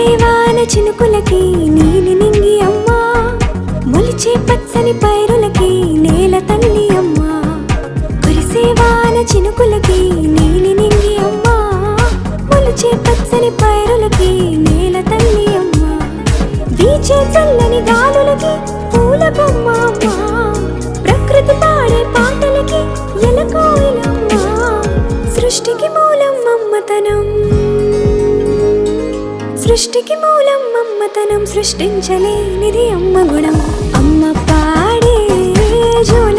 కురిసేవాన చినుకులకి నీలి నింగి అమ్మా, మొలిచే పచ్చని పైరులకి నేల తల్లి అమ్మా. కురిసేవాన చినుకులకి నీలి నింగి అమ్మా, మొలిచే పచ్చని పైరులకి నేల తల్లి అమ్మా. వీచే చల్లని గాలులకి పూల బొమ్మ అమ్మా, ప్రకృతి పాడే పాటలకి ఎలకోయిలమ్మా. సృష్టికి మూలం మమ్మతనం, సృష్టికి మూలం మమ్మతనం, సృష్టించలేనిది అమ్మ గుణం. అమ్మ పాడే జోల